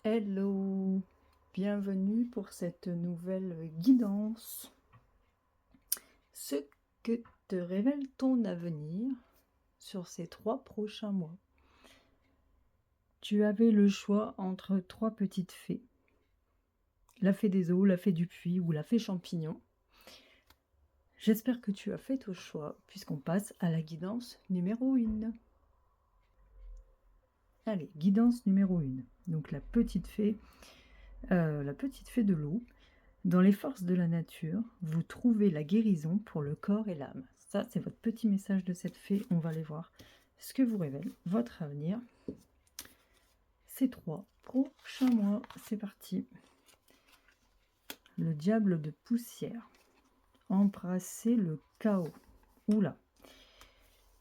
Hello, bienvenue pour cette nouvelle guidance. Ce que te révèle ton avenir sur ces 3 prochains mois. Tu avais le choix entre 3 petites fées. La fée des eaux, la fée du puits ou la fée champignon. J'espère que tu as fait ton choix puisqu'on passe à la guidance numéro 1. Allez, guidance numéro 1. Donc la petite fée de l'eau. Dans les forces de la nature, vous trouvez la guérison pour le corps et l'âme. Ça, c'est votre petit message de cette fée. On va aller voir ce que vous révèle votre avenir. Ces 3 prochains mois, c'est parti. Le diable de poussière. Embrasser le chaos. Oula.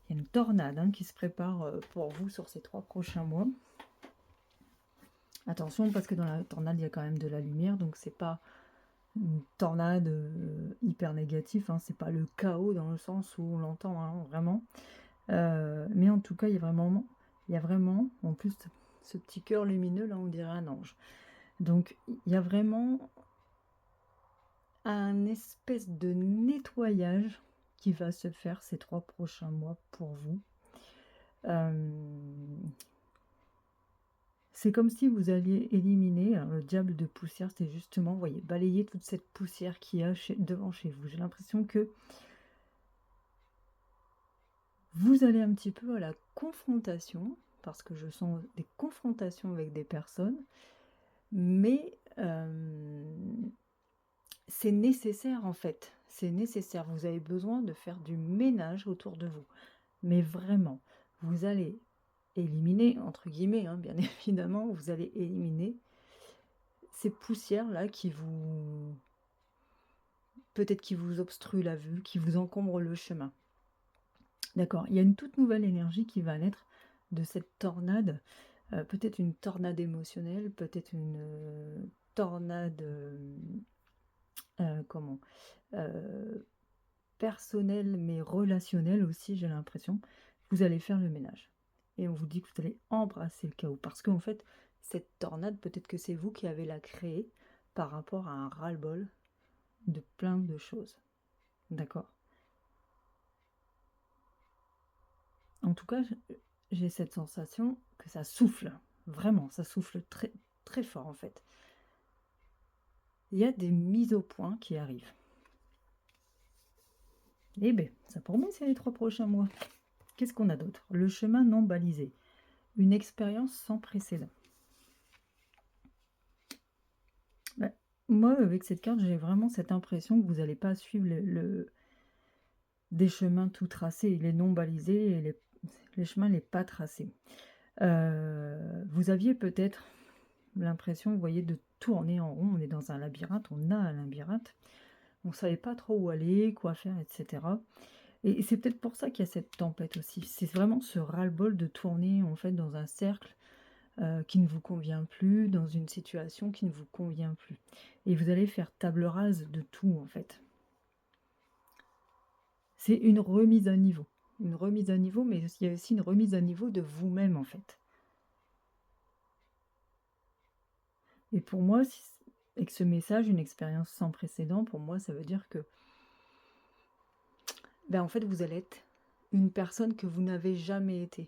Il y a une tornade qui se prépare pour vous sur ces 3 prochains mois. Attention, parce que dans la tornade, il y a quand même de la lumière, donc c'est pas une tornade hyper négative, c'est pas le chaos dans le sens où on l'entend vraiment. Mais en tout cas, il y a vraiment, en plus, ce petit cœur lumineux, là, on dirait un ange. Donc, il y a vraiment un espèce de nettoyage qui va se faire ces 3 prochains mois pour vous. C'est comme si vous alliez éliminer le diable de poussière, c'est justement, vous voyez, balayer toute cette poussière qu'il y a devant chez vous. J'ai l'impression que vous allez un petit peu à la confrontation, parce que je sens des confrontations avec des personnes, mais c'est nécessaire en fait, c'est nécessaire. Vous avez besoin de faire du ménage autour de vous, mais vraiment, vous allez éliminer, entre guillemets, bien évidemment, vous allez éliminer ces poussières-là qui vous... peut-être qui vous obstruent la vue, qui vous encombrent le chemin. D'accord, il y a une toute nouvelle énergie qui va naître de cette tornade, peut-être une tornade émotionnelle, peut-être une tornade personnelle mais relationnelle aussi, j'ai l'impression. Vous allez faire le ménage. Et on vous dit que vous allez embrasser le chaos. Parce qu'en fait, cette tornade, peut-être que c'est vous qui avez la créée par rapport à un ras-le-bol de plein de choses. D'accord ? En tout cas, j'ai cette sensation que ça souffle. Vraiment, ça souffle très, très fort en fait. Il y a des mises au point qui arrivent. Eh bien, ça pour moi, c'est les 3 prochains mois. Qu'est-ce qu'on a d'autre? Le chemin non balisé. Une expérience sans précédent. Moi, avec cette carte, j'ai vraiment cette impression que vous n'allez pas suivre des chemins tout tracés, les non balisés et les chemins les pas tracés. Vous aviez peut-être l'impression, vous voyez, de tourner en rond. On est dans un labyrinthe, on a un labyrinthe. On ne savait pas trop où aller, quoi faire, etc. Et c'est peut-être pour ça qu'il y a cette tempête aussi. C'est vraiment ce ras-le-bol de tourner en fait dans un cercle qui ne vous convient plus, dans une situation qui ne vous convient plus. Et vous allez faire table rase de tout en fait. C'est une remise à niveau. Une remise à niveau, mais il y a aussi une remise à niveau de vous-même en fait. Et pour moi, avec ce message, une expérience sans précédent, pour moi, ça veut dire que en fait, vous allez être une personne que vous n'avez jamais été.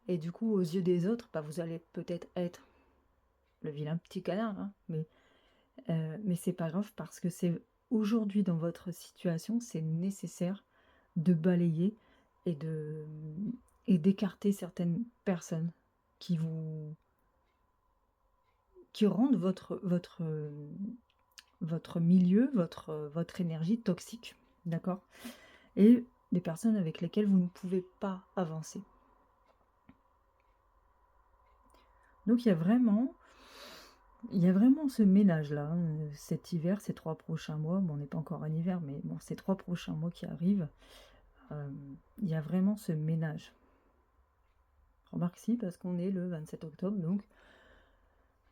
Et du coup, aux yeux des autres, vous allez peut-être être le vilain petit canard, mais c'est pas grave parce que c'est aujourd'hui dans votre situation, c'est nécessaire de balayer et d'écarter certaines personnes qui rendent votre milieu, votre énergie toxique, d'accord? Et des personnes avec lesquelles vous ne pouvez pas avancer. Donc il y a vraiment ce ménage-là, cet hiver, ces 3 prochains mois. Bon, on n'est pas encore en hiver, mais bon, ces 3 prochains mois qui arrivent, il y a vraiment ce ménage. Remarque si, parce qu'on est le 27 octobre, donc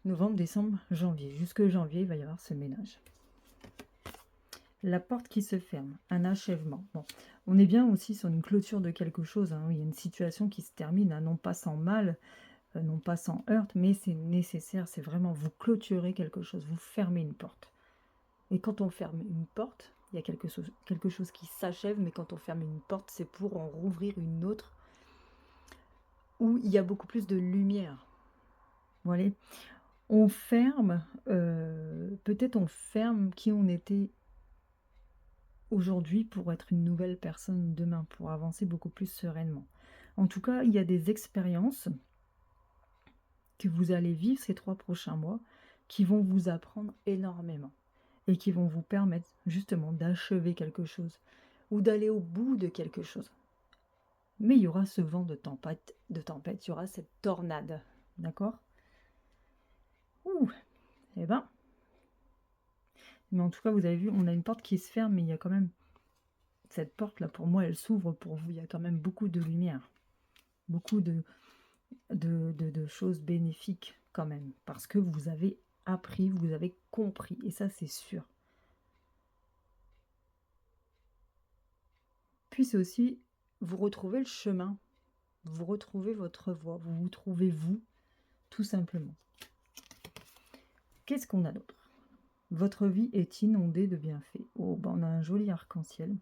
novembre, décembre, janvier. Jusque janvier, il va y avoir ce ménage. La porte qui se ferme, un achèvement. Bon, on est bien aussi sur une clôture de quelque chose. Il y a une situation qui se termine, non pas sans mal, non pas sans heurte, mais c'est nécessaire, c'est vraiment vous clôturez quelque chose, vous fermez une porte. Et quand on ferme une porte, il y a quelque chose qui s'achève, mais quand on ferme une porte, c'est pour en rouvrir une autre où il y a beaucoup plus de lumière. Voilà. On ferme, peut-être on ferme qui on était aujourd'hui pour être une nouvelle personne demain, pour avancer beaucoup plus sereinement. En tout cas, il y a des expériences que vous allez vivre ces 3 prochains mois qui vont vous apprendre énormément et qui vont vous permettre justement d'achever quelque chose ou d'aller au bout de quelque chose. Mais il y aura ce vent de tempête, il y aura cette tornade, d'accord? Ouh, eh ben, mais en tout cas, vous avez vu, on a une porte qui se ferme, mais il y a quand même cette porte-là, pour moi, elle s'ouvre pour vous. Il y a quand même beaucoup de lumière, beaucoup de choses bénéfiques quand même, parce que vous avez appris, vous avez compris, et ça, c'est sûr. Puis c'est aussi, vous retrouvez le chemin, vous retrouvez votre voie, vous vous trouvez vous, tout simplement. Qu'est-ce qu'on a d'autre? Votre vie est inondée de bienfaits. Oh, ben on a un joli arc-en-ciel.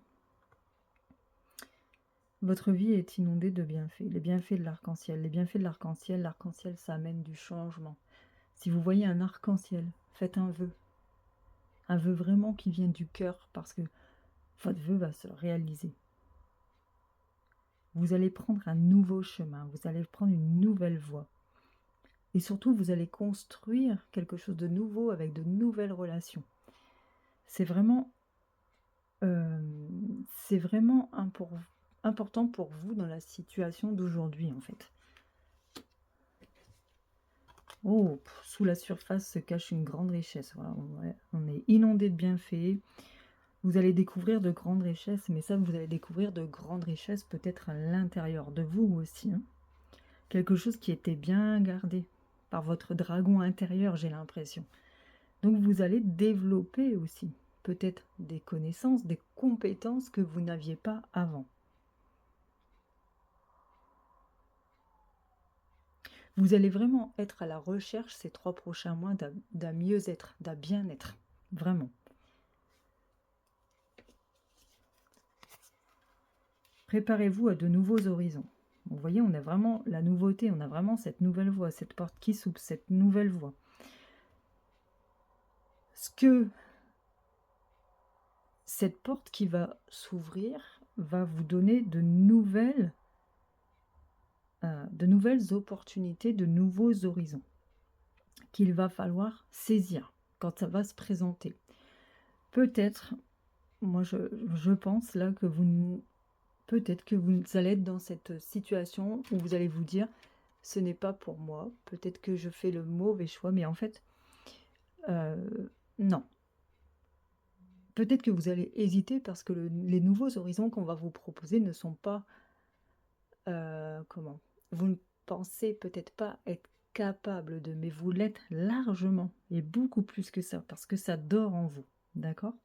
Votre vie est inondée de bienfaits. Les bienfaits de l'arc-en-ciel. Les bienfaits de l'arc-en-ciel, ça amène du changement. Si vous voyez un arc-en-ciel, faites un vœu. Un vœu vraiment qui vient du cœur, parce que votre vœu va se réaliser. Vous allez prendre un nouveau chemin, vous allez prendre une nouvelle voie. Et surtout, vous allez construire quelque chose de nouveau avec de nouvelles relations. C'est vraiment important pour vous dans la situation d'aujourd'hui, en fait. Oh, sous la surface se cache une grande richesse. Voilà, on est inondé de bienfaits. Vous allez découvrir de grandes richesses, mais ça, vous allez découvrir de grandes richesses peut-être à l'intérieur de vous aussi. Hein. Quelque chose qui était bien gardé par votre dragon intérieur, j'ai l'impression. Donc vous allez développer aussi peut-être des connaissances, des compétences que vous n'aviez pas avant. Vous allez vraiment être à la recherche ces 3 prochains mois d'un mieux-être, d'un bien-être. Vraiment. Préparez-vous à de nouveaux horizons. Vous voyez, on a vraiment la nouveauté, on a vraiment cette nouvelle voie, cette porte qui s'ouvre, cette nouvelle voie. Ce que cette porte qui va s'ouvrir va vous donner de nouvelles opportunités, de nouveaux horizons qu'il va falloir saisir quand ça va se présenter. Peut-être, moi je pense là que peut-être que vous allez être dans cette situation où vous allez vous dire ce n'est pas pour moi, peut-être que je fais le mauvais choix, mais en fait, non. Peut-être que vous allez hésiter parce que les nouveaux horizons qu'on va vous proposer ne sont pas, vous ne pensez peut-être pas être capable de, mais vous l'êtes largement et beaucoup plus que ça, parce que ça dort en vous, d'accord?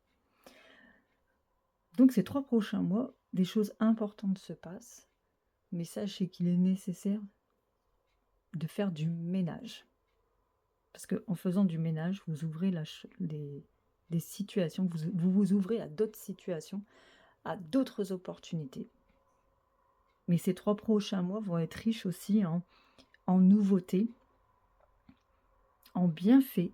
Donc ces 3 prochains mois, des choses importantes se passent, mais sachez qu'il est nécessaire de faire du ménage. Parce qu'en faisant du ménage, vous ouvrez des situations, vous ouvrez à d'autres situations, à d'autres opportunités. Mais ces 3 prochains mois vont être riches aussi en nouveautés, en bienfaits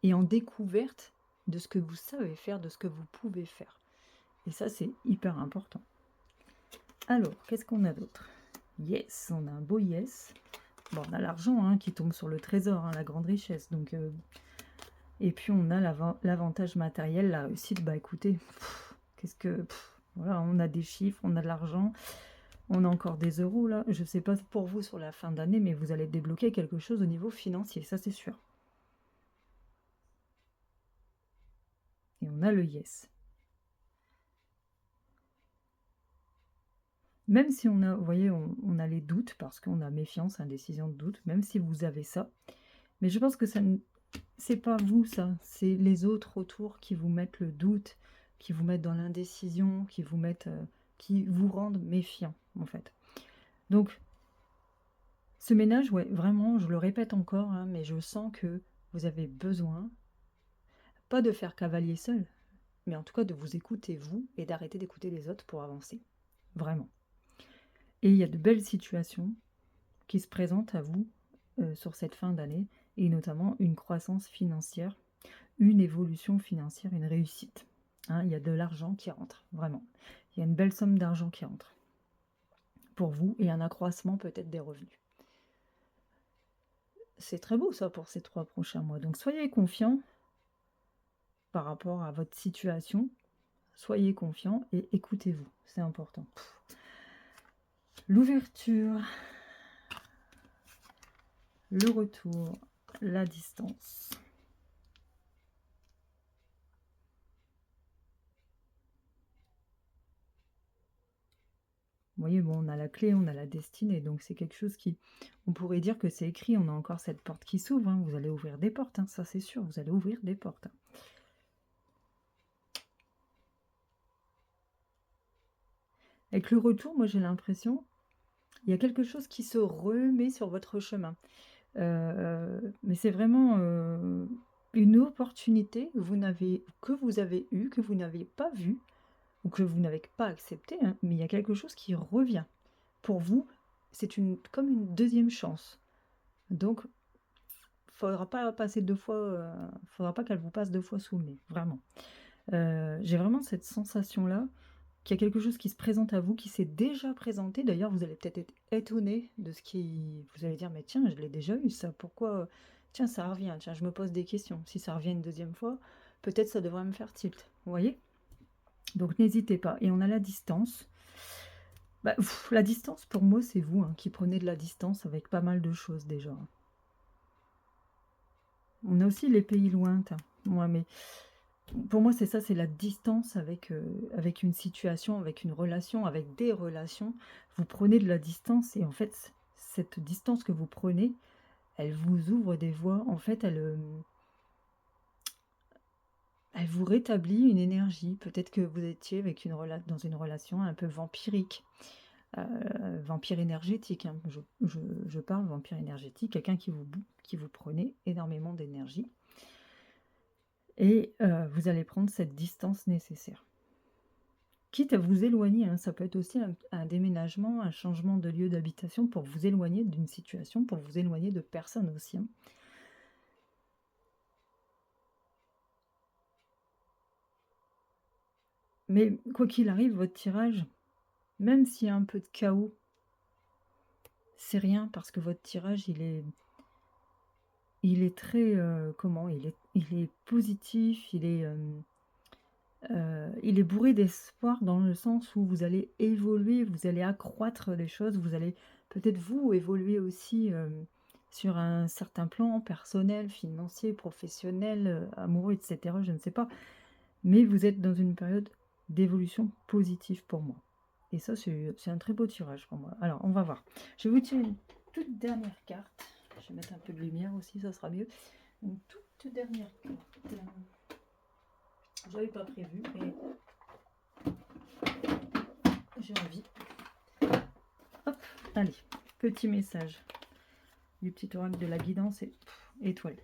et en découverte de ce que vous savez faire, de ce que vous pouvez faire. Et ça, c'est hyper important. Alors, qu'est-ce qu'on a d'autre? Yes, on a un beau yes. Bon, on a l'argent qui tombe sur le trésor, la grande richesse. Donc, et puis, on a l'avantage matériel, la réussite. Bah, écoutez, voilà, on a des chiffres, on a de l'argent. On a encore des euros là. Je ne sais pas pour vous sur la fin d'année, mais vous allez débloquer quelque chose au niveau financier, ça c'est sûr. Et on a le yes. Même si on a, vous voyez, on a les doutes, parce qu'on a méfiance, indécision, doute, même si vous avez ça. Mais je pense que ça, c'est pas vous ça, c'est les autres autour qui vous mettent le doute, qui vous mettent dans l'indécision, qui vous rendent méfiant en fait. Donc, Ce ménage, ouais, vraiment, je le répète encore, hein, mais je sens que vous avez besoin, pas de faire cavalier seul, mais en tout cas de vous écouter vous et d'arrêter d'écouter les autres pour avancer. Vraiment. Et il y a de belles situations qui se présentent à vous sur cette fin d'année, et notamment une croissance financière, une évolution financière, une réussite. Hein, il y a de l'argent qui rentre, vraiment. Il y a une belle somme d'argent qui rentre pour vous et un accroissement peut-être des revenus. C'est très beau ça pour ces 3 prochains mois. Donc soyez confiants par rapport à votre situation. Soyez confiants et écoutez-vous, c'est important. L'ouverture, le retour, la distance. Vous voyez, bon, on a la clé, on a la destinée, donc c'est quelque chose qui, on pourrait dire que c'est écrit, on a encore cette porte qui s'ouvre, hein, vous allez ouvrir des portes, hein, ça c'est sûr, vous allez ouvrir des portes. Avec le retour, moi j'ai l'impression, il y a quelque chose qui se remet sur votre chemin. Mais c'est vraiment une opportunité que vous avez eue, que vous n'avez pas vue, ou que vous n'avez pas accepté, hein, mais il y a quelque chose qui revient. Pour vous, c'est comme une deuxième chance. Donc, faudra pas passer 2 fois, faudra pas qu'elle vous passe 2 fois sous le nez, vraiment. J'ai vraiment cette sensation-là, qu'il y a quelque chose qui se présente à vous, qui s'est déjà présenté. D'ailleurs, vous allez peut-être être étonné de ce qui... Vous allez dire, mais tiens, je l'ai déjà eu ça, pourquoi... Tiens, ça revient, tiens, je me pose des questions. Si ça revient une deuxième fois, peut-être ça devrait me faire tilt, vous voyez? Donc n'hésitez pas. Et on a la distance. Bah, la distance, pour moi, c'est vous hein, qui prenez de la distance avec pas mal de choses déjà. On a aussi les pays lointains. Ouais, mais pour moi, c'est ça, c'est la distance avec, avec une situation, avec une relation, avec des relations. Vous prenez de la distance et en fait, cette distance que vous prenez, elle vous ouvre des voies. En fait, elle vous rétablit une énergie. Peut-être que vous étiez avec dans une relation un peu vampirique. Vampire énergétique, hein. Je parle vampire énergétique, quelqu'un qui vous prenait énormément d'énergie. Et vous allez prendre cette distance nécessaire. Quitte à vous éloigner, hein, ça peut être aussi un déménagement, un changement de lieu d'habitation pour vous éloigner d'une situation, pour vous éloigner de personnes aussi. Hein. Mais quoi qu'il arrive, votre tirage, même s'il y a un peu de chaos, c'est rien parce que votre tirage, il est très, comment? Il est positif, il est bourré d'espoir dans le sens où vous allez évoluer, vous allez accroître les choses, vous allez peut-être vous évoluer aussi sur un certain plan personnel, financier, professionnel, amoureux, etc. Je ne sais pas. Mais vous êtes dans une période d'évolution positive pour moi. Et ça, c'est un très beau tirage pour moi. Alors, on va voir. Je vais vous tirer une toute dernière carte. Je vais mettre un peu de lumière aussi, ça sera mieux. Une toute dernière carte. J'avais pas prévu, mais j'ai envie. Hop, allez, petit message du petit oracle de la guidance étoilé.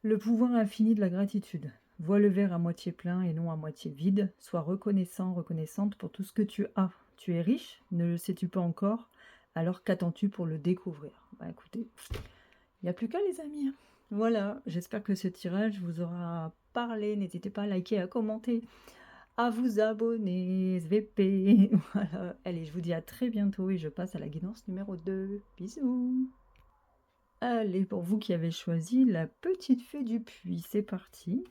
Le pouvoir infini de la gratitude. Vois le verre à moitié plein et non à moitié vide. Sois reconnaissant, reconnaissante pour tout ce que tu as. Tu es riche, ne le sais-tu pas encore? Alors qu'attends-tu pour le découvrir? Bah écoutez, il n'y a plus qu'à les amis. Voilà, j'espère que ce tirage vous aura parlé. N'hésitez pas à liker, à commenter, à vous abonner, SVP. Voilà. Allez, je vous dis à très bientôt et je passe à la guidance numéro 2. Bisous. Allez, pour vous qui avez choisi la petite fée du puits, c'est parti.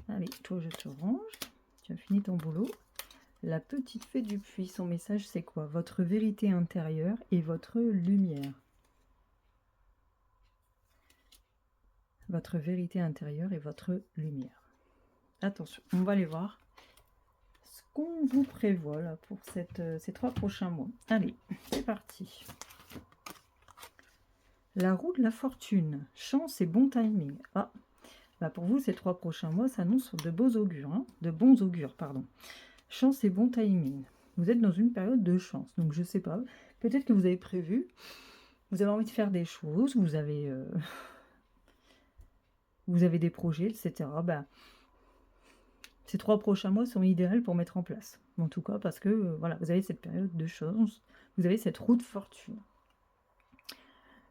Allez, toi je te range. Tu as fini ton boulot. La petite fée du puits, son message c'est quoi? Votre vérité intérieure et votre lumière. Votre vérité intérieure et votre lumière. Attention, on va aller voir ce qu'on vous prévoit là pour ces 3 prochains mois. Allez, c'est parti. La roue de la fortune, chance et bon timing. Ah, bah pour vous, ces 3 prochains mois s'annoncent de beaux augures, hein, de bons augures, pardon. Chance et bon timing. Vous êtes dans une période de chance, donc je sais pas. Peut-être que vous avez prévu, vous avez envie de faire des choses, vous avez des projets, etc. Bah, ces 3 prochains mois sont idéaux pour mettre en place. En tout cas, parce que voilà, vous avez cette période de chance, vous avez cette roue de fortune.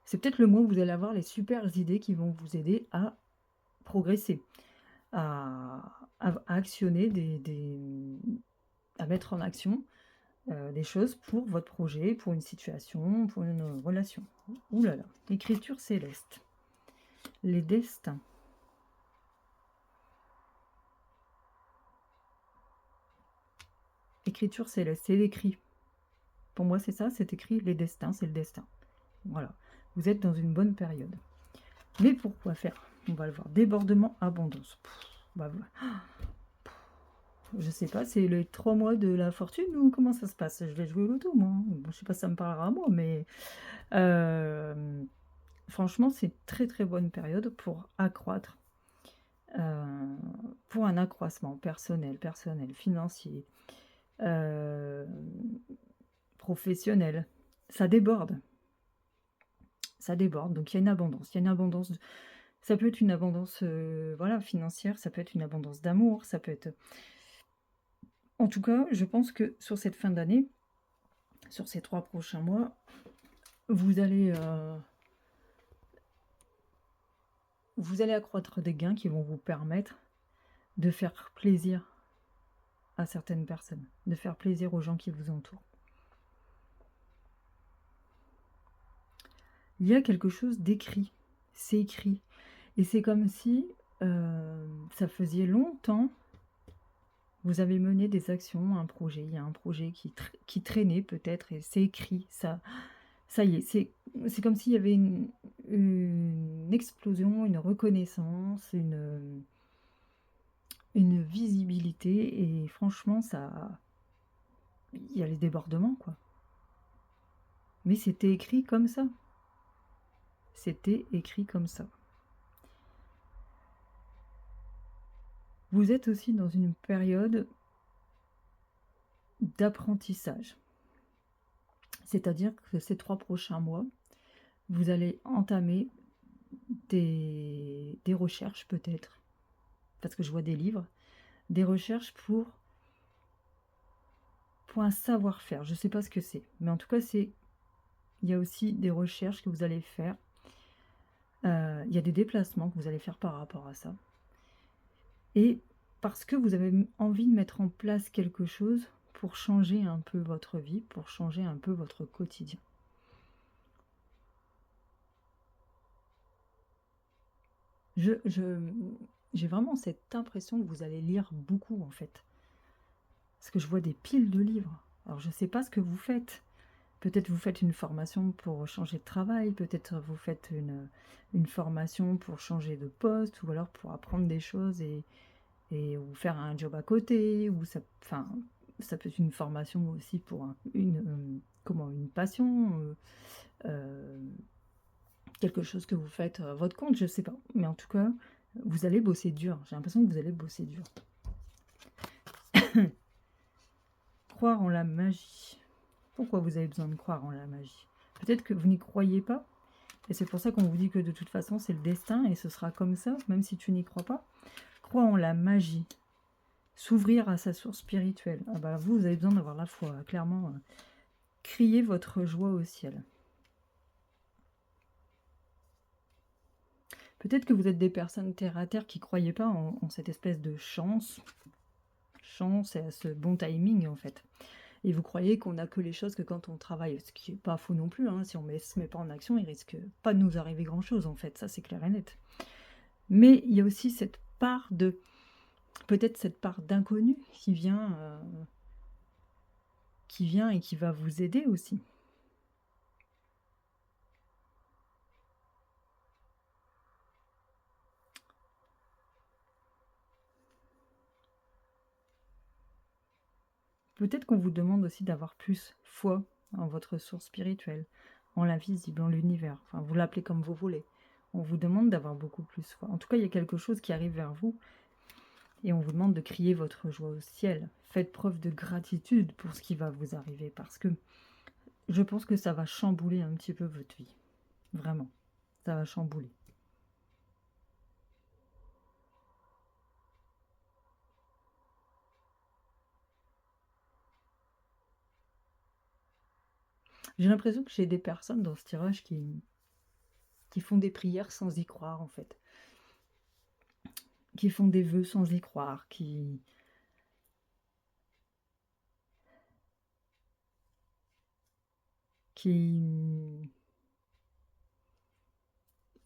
C'est peut-être le mois où vous allez avoir les super idées qui vont vous aider à progresser, à actionner à mettre en action des choses pour votre projet, pour une situation, pour une relation. Ouh là là, écriture céleste. Les destins. Écriture céleste, c'est l'écrit. Pour moi, c'est ça, c'est écrit, les destins, c'est le destin. Voilà, vous êtes dans une bonne période. Mais pourquoi faire? On va le voir. Débordement, abondance. Je sais pas, c'est les 3 mois de la fortune ou comment ça se passe? Je vais jouer au loto, moi. Bon, je sais pas si ça me parlera à moi, mais franchement, c'est très très bonne période pour accroître, pour un accroissement personnel, financier, professionnel. Ça déborde. Ça déborde, donc il y a une abondance. Il y a une abondance. Ça peut être une abondance voilà, financière, ça peut être une abondance d'amour, ça peut être. En tout cas, je pense que sur cette fin d'année, sur ces 3 prochains mois, vous allez accroître des gains qui vont vous permettre de faire plaisir à certaines personnes, de faire plaisir aux gens qui vous entourent. Il y a quelque chose d'écrit, c'est écrit. Et c'est comme si ça faisait longtemps, vous avez mené des actions, un projet, il y a un projet qui traînait peut-être, et c'est écrit, ça y est, c'est comme s'il y avait une explosion, une reconnaissance, une visibilité, et franchement, il y a les débordements, quoi. Mais c'était écrit comme ça. C'était écrit comme ça. Vous êtes aussi dans une période d'apprentissage. C'est-à-dire que ces 3 prochains mois, vous allez entamer des recherches peut-être, parce que je vois des livres, des recherches pour un savoir-faire. Je ne sais pas ce que c'est, mais en tout cas, il y a aussi des recherches que vous allez faire. Il y a des déplacements que vous allez faire par rapport à ça. Et parce que vous avez envie de mettre en place quelque chose pour changer un peu votre vie, pour changer un peu votre quotidien. J'ai vraiment cette impression que vous allez lire beaucoup, en fait. Parce que je vois des piles de livres. Alors, je ne sais pas ce que vous faites. Peut-être vous faites une formation pour changer de travail, peut-être vous faites une formation pour changer de poste, ou alors pour apprendre des choses ou faire un job à côté, ou ça peut être une formation aussi pour une passion, quelque chose que vous faites à votre compte, je sais pas. Mais en tout cas, vous allez bosser dur. J'ai l'impression que vous allez bosser dur. Croire en la magie. Pourquoi vous avez besoin de croire en la magie? Peut-être que vous n'y croyez pas, et c'est pour ça qu'on vous dit que de toute façon c'est le destin et ce sera comme ça, même si tu n'y crois pas. Croire en la magie. S'ouvrir à sa source spirituelle. Ah bah vous avez besoin d'avoir la foi, clairement. Criez votre joie au ciel. Peut-être que vous êtes des personnes terre à terre qui ne croyaient pas en cette espèce de chance et à ce bon timing en fait. Et vous croyez qu'on n'a que les choses que quand on travaille, ce qui n'est pas faux non plus, hein. Si on ne se met pas en action, il risque pas de nous arriver grand-chose en fait, ça c'est clair et net. Mais il y a aussi cette part peut-être cette part d'inconnu qui vient et qui va vous aider aussi. Peut-être qu'on vous demande aussi d'avoir plus foi en votre source spirituelle, en l'invisible, en l'univers. Enfin, vous l'appelez comme vous voulez. On vous demande d'avoir beaucoup plus foi. En tout cas, il y a quelque chose qui arrive vers vous et on vous demande de crier votre joie au ciel. Faites preuve de gratitude pour ce qui va vous arriver parce que Je pense que ça va chambouler un petit peu votre vie. Vraiment, ça va chambouler. J'ai l'impression que j'ai des personnes dans ce tirage qui font des prières sans y croire, en fait. Qui font des vœux sans y croire, qui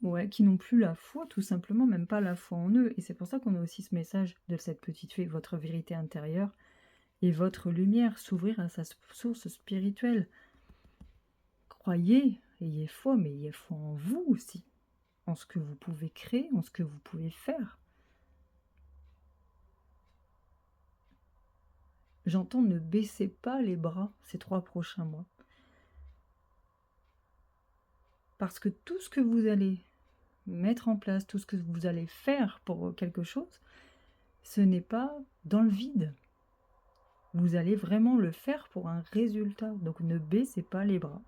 ouais, qui n'ont plus la foi, tout simplement, même pas la foi en eux. Et c'est pour ça qu'on a aussi ce message de cette petite fée, votre vérité intérieure et votre lumière, s'ouvrir à sa source spirituelle. Croyez, ayez foi, mais ayez foi en vous aussi, en ce que vous pouvez créer, en ce que vous pouvez faire. J'entends ne baissez pas les bras ces 3 prochains mois. Parce que tout ce que vous allez mettre en place, tout ce que vous allez faire pour quelque chose, ce n'est pas dans le vide. Vous allez vraiment le faire pour un résultat. Donc ne baissez pas les bras.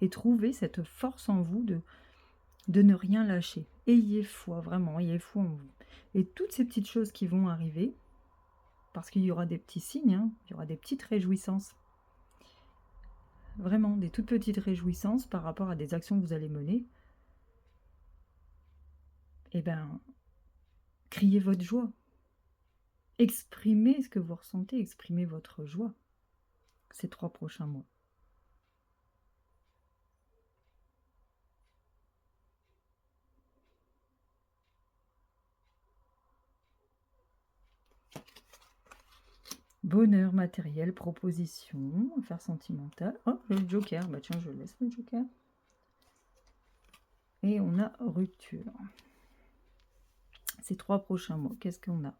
Et trouvez cette force en vous de ne rien lâcher. Ayez foi, vraiment, ayez foi en vous. Et toutes ces petites choses qui vont arriver, parce qu'il y aura des petits signes, hein, il y aura des petites réjouissances. Vraiment, des toutes petites réjouissances par rapport à des actions que vous allez mener. Eh bien, criez votre joie. Exprimez ce que vous ressentez, exprimez votre joie ces 3 prochains mois. Bonheur matériel, proposition, affaires sentimentales. Oh, le joker. Bah tiens, je laisse le joker. Et on a rupture. Ces 3 prochains mois, qu'est-ce qu'on a?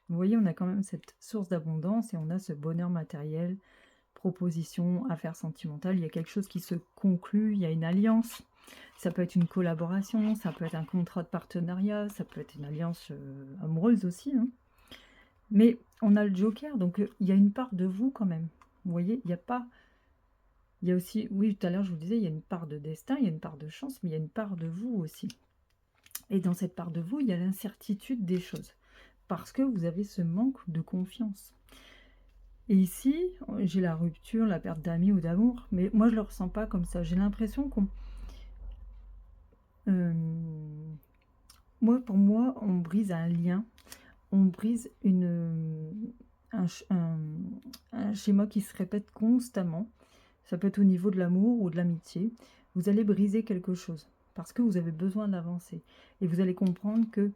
Vous voyez, on a quand même cette source d'abondance et on a ce bonheur matériel, proposition, affaires sentimentales. Il y a quelque chose qui se conclut, il y a une alliance. Ça peut être une collaboration, ça peut être un contrat de partenariat, ça peut être une alliance amoureuse aussi. Hein. Mais on a le joker, donc il y a une part de vous quand même. Vous voyez, il n'y a pas... Il y a aussi, oui, tout à l'heure je vous disais, il y a une part de destin, il y a une part de chance, mais il y a une part de vous aussi. Et dans cette part de vous, il y a l'incertitude des choses. Parce que vous avez ce manque de confiance. Et ici, j'ai la rupture, la perte d'amis ou d'amour, mais moi je ne le ressens pas comme ça. J'ai l'impression qu'on... pour moi, on brise un lien, on brise un schéma qui se répète constamment. Ça peut être au niveau de l'amour ou de l'amitié. Vous allez briser quelque chose parce que vous avez besoin d'avancer. Et vous allez comprendre que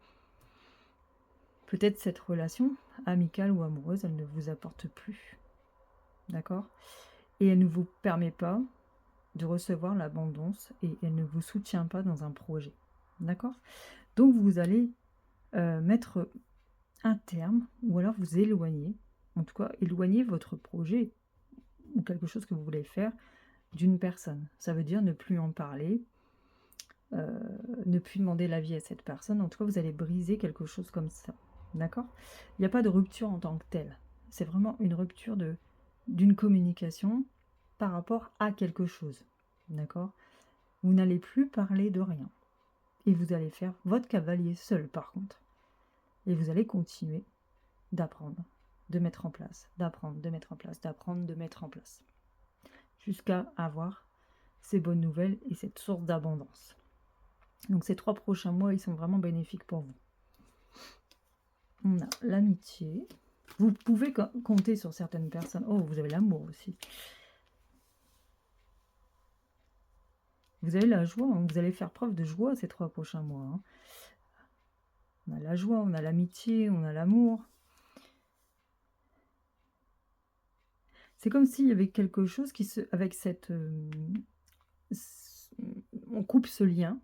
peut-être cette relation, amicale ou amoureuse, elle ne vous apporte plus. D'accord? Et elle ne vous permet pas de recevoir l'abondance et elle ne vous soutient pas dans un projet. D'accord? Donc vous allez mettre un terme ou alors vous éloigner, en tout cas éloigner votre projet ou quelque chose que vous voulez faire d'une personne. Ça veut dire ne plus en parler, ne plus demander l'avis à cette personne. En tout cas, vous allez briser quelque chose comme ça. D'accord? Il n'y a pas de rupture en tant que telle. C'est vraiment une rupture d'une communication par rapport à quelque chose. D'accord? Vous n'allez plus parler de rien. Et vous allez faire votre cavalier seul, par contre. Et vous allez continuer d'apprendre, de mettre en place, d'apprendre, de mettre en place, d'apprendre, de mettre en place. Jusqu'à avoir ces bonnes nouvelles et cette source d'abondance. Donc ces 3 prochains mois, ils sont vraiment bénéfiques pour vous. On a l'amitié. Vous pouvez compter sur certaines personnes. Oh, vous avez l'amour aussi. Vous avez la joie. Hein. Vous allez faire preuve de joie ces 3 prochains mois. Hein. On a la joie, on a l'amitié, on a l'amour. C'est comme s'il y avait quelque chose qui se... Avec cette... on coupe ce lien.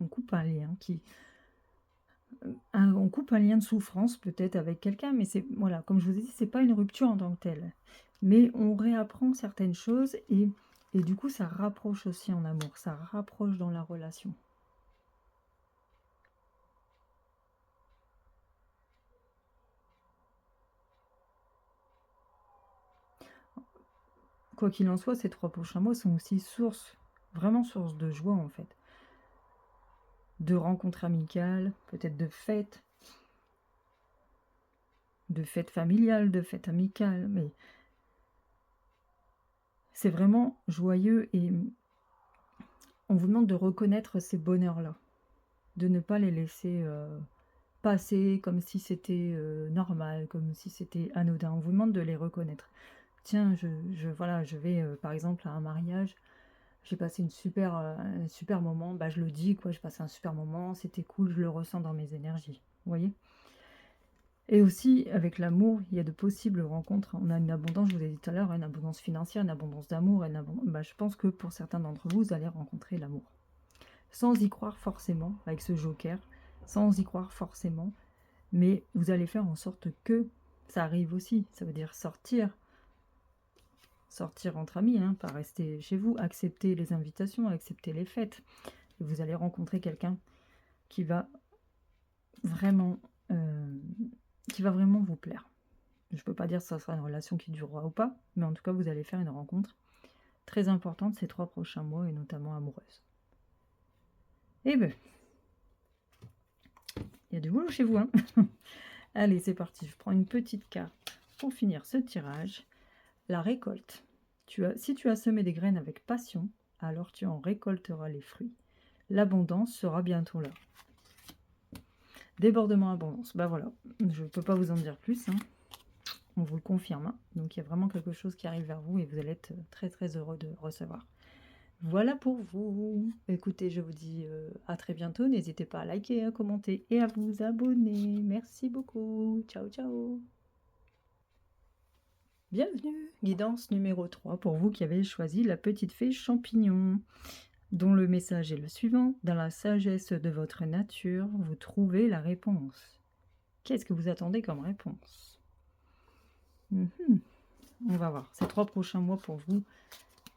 On coupe un lien qui... on coupe un lien de souffrance peut-être avec quelqu'un, mais c'est, voilà, comme je vous ai dit, c'est pas une rupture en tant que telle. Mais on réapprend certaines choses et du coup, ça rapproche aussi en amour, ça rapproche dans la relation. quoi qu'il en soit, ces 3 prochains mois sont aussi vraiment source de joie, en fait. De rencontres amicales, peut-être de fêtes familiales, de fêtes amicales, mais c'est vraiment joyeux et on vous demande de reconnaître ces bonheurs-là, de ne pas les laisser, passer comme si c'était, normal, comme si c'était anodin. On vous demande de les reconnaître. Tiens, voilà, je vais, par exemple, à un mariage, j'ai passé un super moment, bah, je le dis quoi, j'ai passé un super moment, c'était cool, je le ressens dans mes énergies, vous voyez? Et aussi, avec l'amour, il y a de possibles rencontres. On a une abondance, je vous ai dit tout à l'heure, une abondance financière, une abondance d'amour, bah, je pense que pour certains d'entre vous, vous allez rencontrer l'amour. Sans y croire forcément, avec ce joker, sans y croire forcément, mais vous allez faire en sorte que ça arrive aussi. Ça veut dire sortir entre amis, hein, pas rester chez vous, accepter les invitations, accepter les fêtes. Et vous allez rencontrer quelqu'un qui va vraiment, euh, qui va vraiment vous plaire. Je ne peux pas dire que ça sera une relation qui durera ou pas, mais en tout cas, vous allez faire une rencontre très importante ces 3 prochains mois, et notamment amoureuse. Eh ben, il y a du boulot chez vous, hein. Allez, c'est parti, je prends une petite carte pour finir ce tirage. La récolte. Si tu as semé des graines avec passion, alors tu en récolteras les fruits. L'abondance sera bientôt là. Débordement, abondance. Bah voilà, je ne peux pas vous en dire plus, hein. On vous le confirme, hein. Donc il y a vraiment quelque chose qui arrive vers vous et vous allez être très très heureux de recevoir. Voilà pour vous. Écoutez, je vous dis à très bientôt. N'hésitez pas à liker, à commenter et à vous abonner. Merci beaucoup. Ciao, ciao. Bienvenue, guidance numéro 3 pour vous qui avez choisi la petite fée champignon, dont le message est le suivant. Dans la sagesse de votre nature, vous trouvez la réponse. Qu'est-ce que vous attendez comme réponse? On va voir. Ces 3 prochains mois pour vous,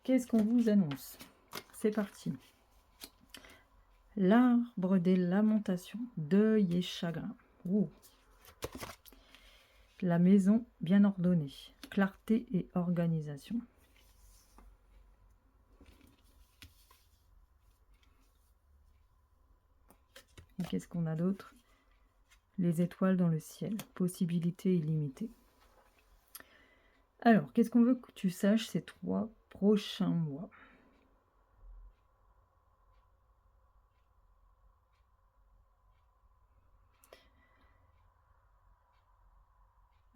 qu'est-ce qu'on vous annonce? C'est parti. L'arbre des lamentations, deuil et chagrin. Ouh. La maison bien ordonnée, clarté et organisation. Et qu'est-ce qu'on a d'autre? Les étoiles dans le ciel, possibilités illimitées. Alors, qu'est-ce qu'on veut que tu saches ces 3 prochains mois?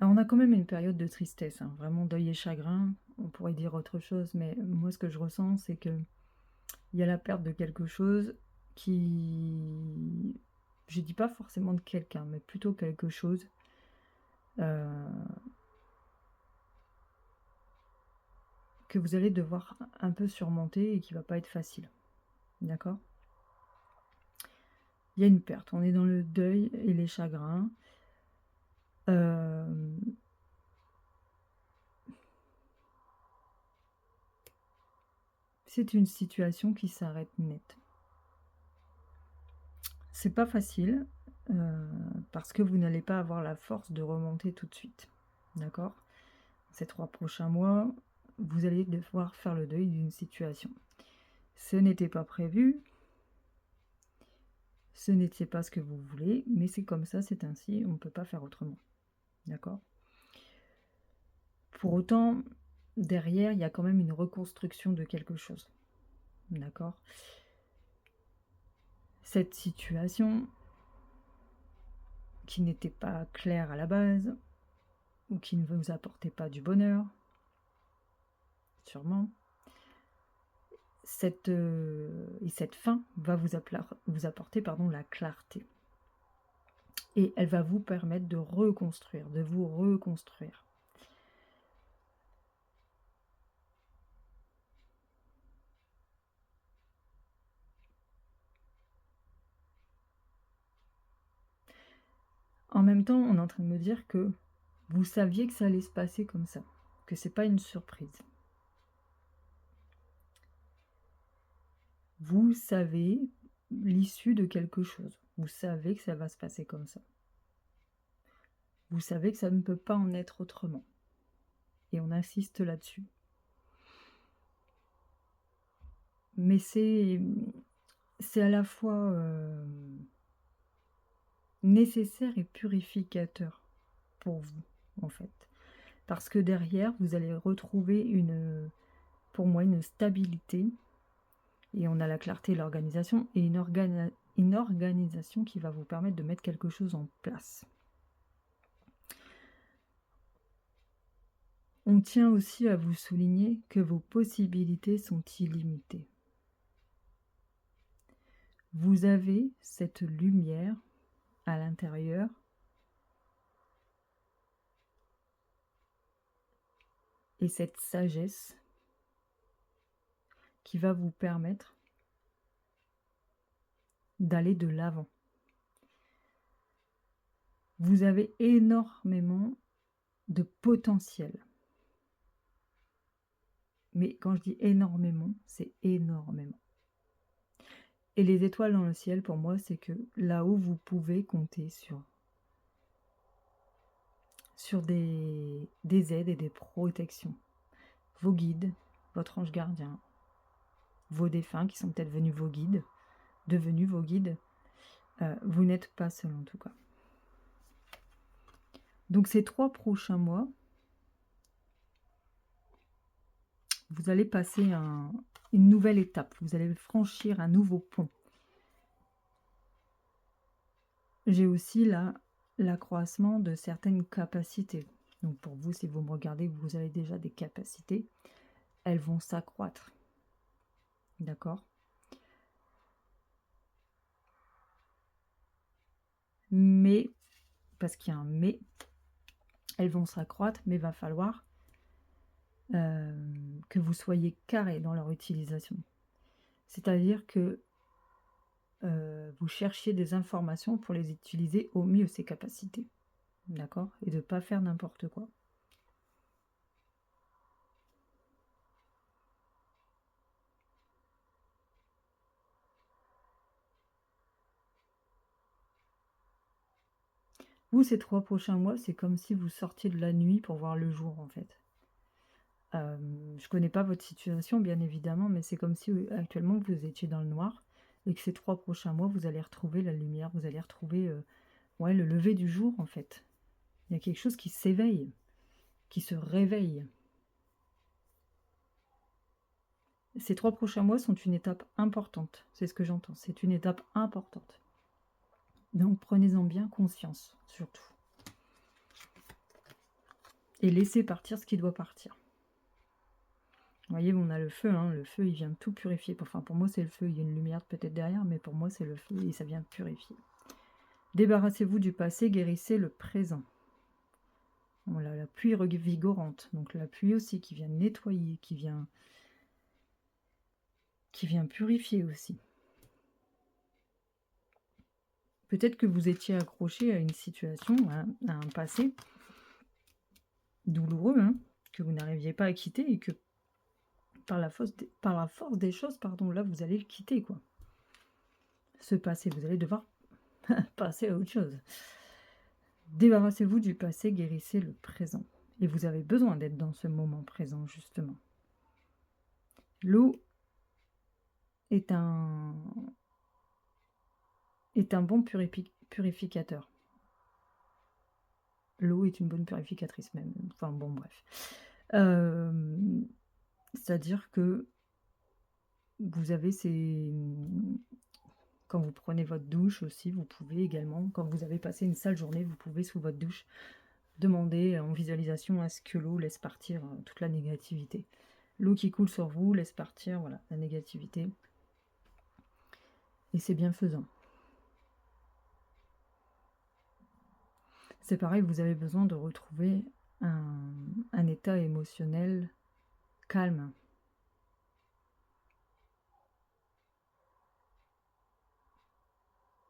Alors, on a quand même une période de tristesse, hein, vraiment deuil et chagrin. On pourrait dire autre chose, mais moi, ce que je ressens, c'est que il y a la perte de quelque chose qui... Je dis pas forcément de quelqu'un, mais plutôt quelque chose que vous allez devoir un peu surmonter et qui va pas être facile. D'accord? Il y a une perte. On est dans le deuil et les chagrins. C'est une situation qui s'arrête net. C'est pas facile parce que vous n'allez pas avoir la force de remonter tout de suite. D'accord? Ces 3 prochains mois, vous allez devoir faire le deuil d'une situation. Ce n'était pas prévu, ce n'était pas ce que vous voulez, mais c'est comme ça, c'est ainsi, on ne peut pas faire autrement. D'accord? Pour autant, derrière, il y a quand même une reconstruction de quelque chose. D'accord? Cette situation qui n'était pas claire à la base, ou qui ne vous apportait pas du bonheur, sûrement, cette fin va vous apporter la clarté. Et elle va vous permettre de reconstruire, de vous reconstruire. En même temps, on est en train de me dire que vous saviez que ça allait se passer comme ça, que c'est pas une surprise. Vous savez l'issue de quelque chose. Vous savez que ça va se passer comme ça. Vous savez que ça ne peut pas en être autrement. Et on insiste là-dessus. mais c'est à la fois, nécessaire et purificateur pour vous, en fait. Parce que derrière, vous allez retrouver pour moi, une stabilité et on a la clarté et l'organisation et une organisation qui va vous permettre de mettre quelque chose en place. On tient aussi à vous souligner que vos possibilités sont illimitées. Vous avez cette lumière à l'intérieur et cette sagesse qui va vous permettre d'aller de l'avant. Vous avez énormément de potentiel. Mais quand je dis énormément, c'est énormément. Et les étoiles dans le ciel, pour moi, c'est que là-haut, vous pouvez compter sur des aides et des protections. Vos guides, votre ange gardien, vos défunts qui sont peut-être devenus vos guides. Vous n'êtes pas seul en tout cas. Donc ces 3 prochains mois, vous allez passer une nouvelle étape. Vous allez franchir un nouveau pont. J'ai aussi là l'accroissement de certaines capacités. Donc pour vous, si vous me regardez, vous avez déjà des capacités. Elles vont s'accroître. D'accord? Mais, parce qu'il y a un mais, elles vont s'accroître, mais il va falloir que vous soyez carré dans leur utilisation. C'est-à-dire que vous cherchiez des informations pour les utiliser au mieux, ces capacités. D'accord? Et de ne pas faire n'importe quoi. Vous, ces 3 prochains mois, c'est comme si vous sortiez de la nuit pour voir le jour, en fait. Je connais pas votre situation, bien évidemment, mais c'est comme si actuellement vous étiez dans le noir et que ces 3 prochains mois, vous allez retrouver la lumière, vous allez retrouver ouais, le lever du jour, en fait. Il y a quelque chose qui s'éveille, qui se réveille. Ces 3 prochains mois sont une étape importante, c'est ce que j'entends, c'est une étape importante. Donc prenez-en bien conscience, surtout. Et laissez partir ce qui doit partir. Vous voyez, on a le feu, hein. Le feu, il vient tout purifier. Enfin, pour moi, c'est le feu. Il y a une lumière peut-être derrière, mais pour moi, c'est le feu et ça vient purifier. Débarrassez-vous du passé, guérissez le présent. On a la pluie revigorante, donc la pluie aussi qui vient nettoyer, qui vient purifier aussi. Peut-être que vous étiez accroché à une situation, à un passé douloureux, hein, que vous n'arriviez pas à quitter et que par la force des choses, pardon, là vous allez le quitter, quoi. Ce passé, vous allez devoir passer à autre chose. Débarrassez-vous du passé, guérissez le présent. Et vous avez besoin d'être dans ce moment présent, justement. L'eau est un bon purificateur. L'eau est une bonne purificatrice même. Enfin bon, bref. C'est-à-dire que vous avez quand vous prenez votre douche aussi, vous pouvez également, quand vous avez passé une sale journée, vous pouvez sous votre douche demander en visualisation à ce que l'eau laisse partir toute la négativité. L'eau qui coule sur vous laisse partir voilà, la négativité. Et c'est bienfaisant. C'est pareil, vous avez besoin de retrouver un état émotionnel calme.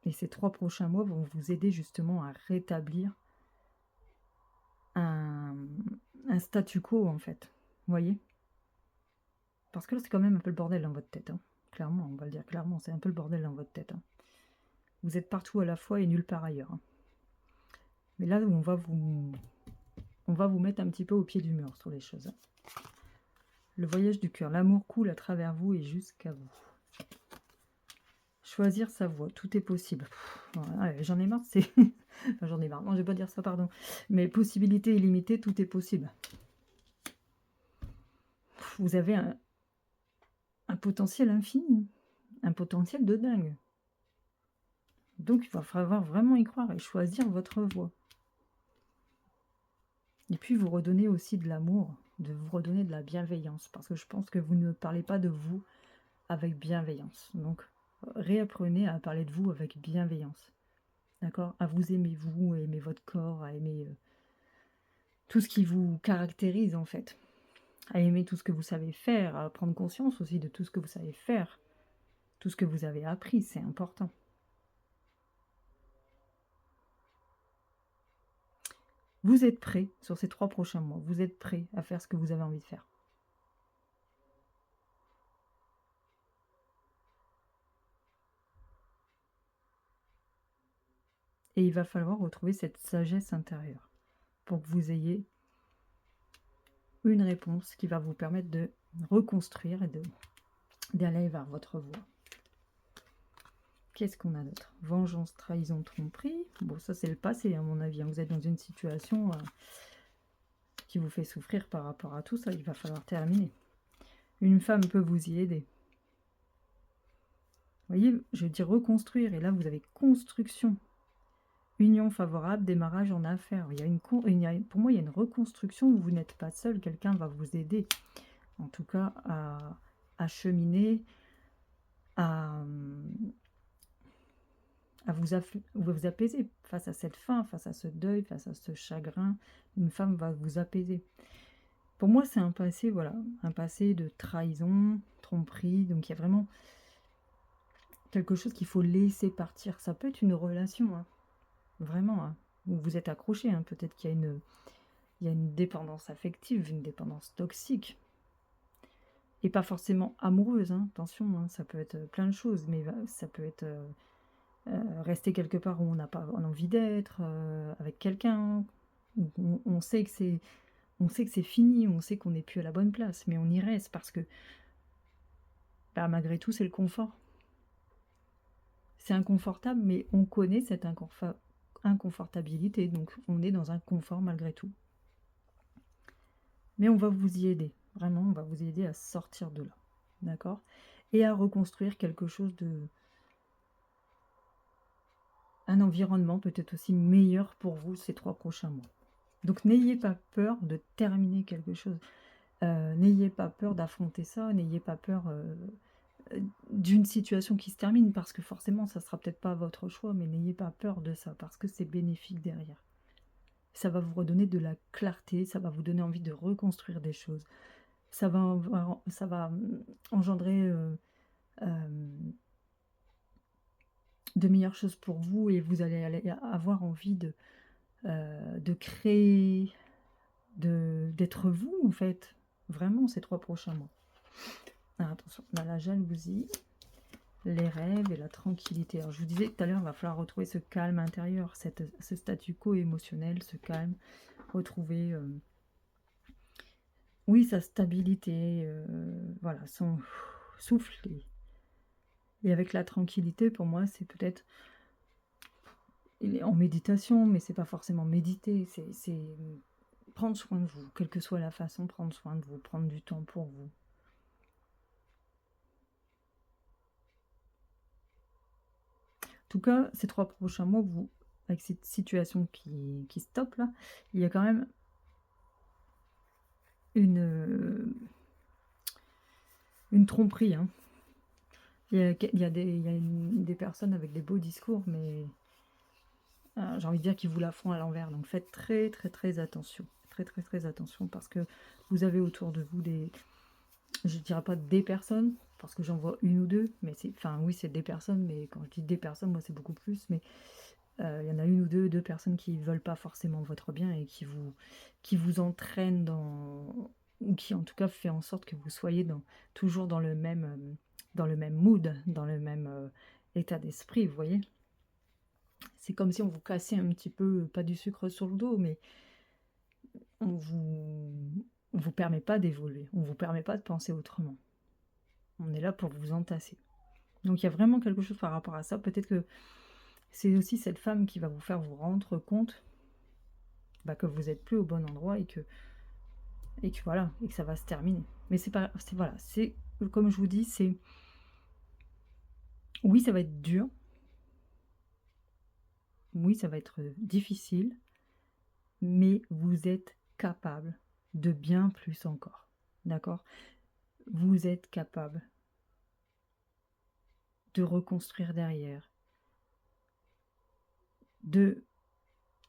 Et ces 3 prochains mois vont vous aider justement à rétablir un statu quo, en fait. Vous voyez? Parce que là, c'est quand même un peu le bordel dans votre tête. Hein. Clairement, on va le dire clairement, c'est un peu le bordel dans votre tête. Hein. Vous êtes partout à la fois et nulle part ailleurs. Hein. Mais là, on va vous mettre un petit peu au pied du mur sur les choses. Hein. Le voyage du cœur. L'amour coule à travers vous et jusqu'à vous. Choisir sa voie. Tout est possible. Ouais, j'en ai marre, c'est... Enfin, j'en ai marre. Non, je vais pas dire ça, pardon. Mais possibilité illimitée, tout est possible. Vous avez un potentiel infini. Un potentiel de dingue. Donc, il va falloir vraiment y croire et choisir votre voie. Et puis, vous redonnez aussi de l'amour, de vous redonner de la bienveillance. Parce que je pense que vous ne parlez pas de vous avec bienveillance. Donc, réapprenez à parler de vous avec bienveillance. D'accord? À vous aimer vous, à aimer votre corps, à aimer tout ce qui vous caractérise en fait. À aimer tout ce que vous savez faire, à prendre conscience aussi de tout ce que vous savez faire. Tout ce que vous avez appris, c'est important. Vous êtes prêt sur ces 3 prochains mois. Vous êtes prêt à faire ce que vous avez envie de faire. Et il va falloir retrouver cette sagesse intérieure pour que vous ayez une réponse qui va vous permettre de reconstruire et d'aller vers votre voie. Qu'est-ce qu'on a d'autre? Vengeance, trahison, tromperie. Bon, ça c'est le passé à mon avis. Vous êtes dans une situation qui vous fait souffrir par rapport à tout ça. Il va falloir terminer. Une femme peut vous y aider. Vous voyez, je dis reconstruire. Et là, vous avez construction. Union favorable, démarrage en affaires. Pour moi, il y a une reconstruction où vous n'êtes pas seul. Quelqu'un va vous aider. En tout cas, à cheminer, à vous apaiser face à cette faim, face à ce deuil, face à ce chagrin. Une femme va vous apaiser. Pour moi, c'est un passé, voilà, un passé de trahison, tromperie. Donc, il y a vraiment quelque chose qu'il faut laisser partir. Ça peut être une relation, hein, vraiment, hein, où vous êtes accroché. Hein, peut-être qu'il y a une dépendance affective, une dépendance toxique. Et pas forcément amoureuse, hein, attention, hein, ça peut être plein de choses, mais ça peut être... rester quelque part où on n'a pas envie d'être, avec quelqu'un, on sait que c'est fini, on sait qu'on n'est plus à la bonne place, mais on y reste parce que malgré tout c'est le confort. C'est inconfortable, mais on connaît cette inconfortabilité, donc on est dans un confort malgré tout. Mais on va vous y aider, vraiment, on va vous aider à sortir de là, d'accord? Et à reconstruire quelque chose un environnement peut-être aussi meilleur pour vous ces 3 prochains mois. Donc n'ayez pas peur de terminer quelque chose. N'ayez pas peur d'affronter ça, n'ayez pas peur d'une situation qui se termine, parce que forcément ça sera peut-être pas votre choix, mais n'ayez pas peur de ça, parce que c'est bénéfique derrière. Ça va vous redonner de la clarté, ça va vous donner envie de reconstruire des choses. Ça va engendrer de meilleures choses pour vous, et vous allez avoir envie de créer, d'être vous en fait, vraiment ces 3 prochains mois. Alors attention, on a la jalousie, les rêves et la tranquillité. Alors je vous disais tout à l'heure, il va falloir retrouver ce calme intérieur, ce statu quo émotionnel, ce calme, retrouver oui, sa stabilité, voilà, son souffle. Et avec la tranquillité, pour moi, c'est peut-être en méditation, mais c'est pas forcément méditer, c'est prendre soin de vous, quelle que soit la façon, prendre soin de vous, prendre du temps pour vous. En tout cas, ces 3 prochains mois, avec cette situation qui stoppe là, il y a quand même une tromperie. Hein. Il y a des personnes avec des beaux discours, mais j'ai envie de dire qu'ils vous la font à l'envers. Donc faites très très très attention. Très très très attention, parce que vous avez autour de vous je ne dirais pas des personnes, parce que j'en vois une ou deux, mais oui, c'est des personnes, mais quand je dis des personnes, moi c'est beaucoup plus, mais il y en a une ou deux personnes qui ne veulent pas forcément votre bien et qui vous entraînent ou qui en tout cas fait en sorte que vous soyez toujours dans le même mood, dans le même état d'esprit, vous voyez. C'est comme si on vous cassait un petit peu, pas du sucre sur le dos, mais on vous permet pas d'évoluer, on vous permet pas de penser autrement. On est là pour vous entasser. Donc il y a vraiment quelque chose par rapport à ça. Peut-être que c'est aussi cette femme qui va vous faire vous rendre compte, bah, que vous êtes plus au bon endroit et que voilà, et que ça va se terminer. Mais c'est pas c'est voilà, c'est comme je vous dis, c'est oui, ça va être dur, oui, ça va être, difficile, mais vous êtes capable de bien plus encore. D'accord? Vous êtes capable de reconstruire derrière, de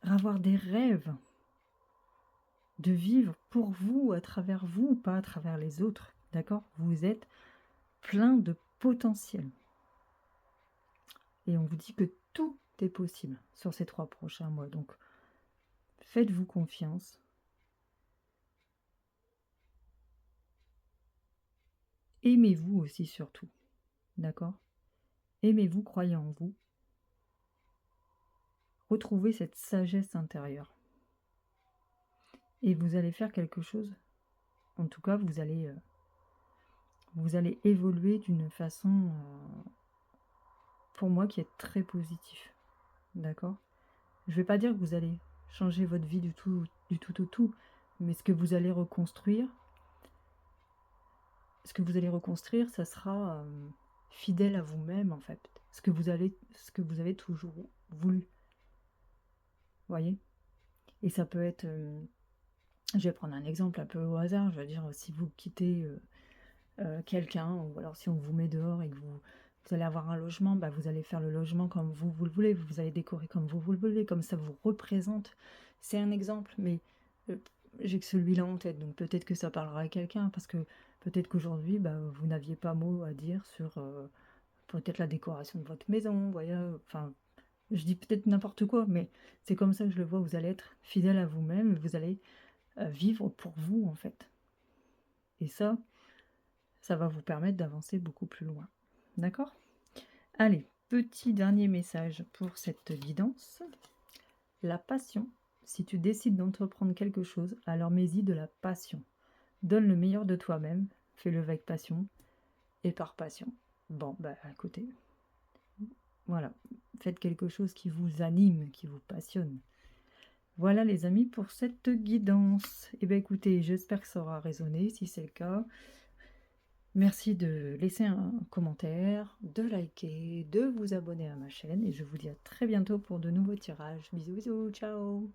avoir des rêves, de vivre pour vous, à travers vous, pas à travers les autres. D'accord? Vous êtes plein de potentiel et on vous dit que tout est possible sur ces 3 prochains mois. Donc faites-vous confiance, aimez-vous aussi surtout, d'accord? Aimez-vous, croyez en vous, retrouvez cette sagesse intérieure et vous allez faire quelque chose. En tout cas, vous allez évoluer d'une façon, pour moi, qui est très positive, d'accord? Je vais pas dire que vous allez changer votre vie du tout, mais ce que vous allez reconstruire, ça sera, fidèle à vous-même, en fait. Ce que vous avez toujours voulu, voyez? Et ça peut être, je vais prendre un exemple un peu au hasard, je veux dire, si vous quittez, quelqu'un ou alors si on vous met dehors et que vous allez avoir un logement, bah, vous allez faire le logement comme vous le voulez, vous allez décorer comme vous le voulez, comme ça vous représente. C'est un exemple, mais heu, j'ai que celui-là en tête, donc peut-être que ça parlera à quelqu'un parce que peut-être qu'aujourd'hui, bah, vous n'aviez pas mot à dire sur, peut-être la décoration de votre maison, vous voyez? Enfin, je dis peut-être n'importe quoi, mais c'est comme ça que je le vois. Vous allez être fidèle à vous-même, vous allez, vivre pour vous, en fait et ça va vous permettre d'avancer beaucoup plus loin. D'accord? Allez, petit dernier message pour cette guidance. La passion. Si tu décides d'entreprendre quelque chose, alors mets-y de la passion. Donne le meilleur de toi-même, fais-le avec passion et par passion. Bon, bah écoutez, voilà, faites quelque chose qui vous anime, qui vous passionne. Voilà les amis pour cette guidance. Eh bien écoutez, j'espère que ça aura résonné. Si c'est le cas, merci de laisser un commentaire, de liker, de vous abonner à ma chaîne et je vous dis à très bientôt pour de nouveaux tirages. Bisous bisous, ciao!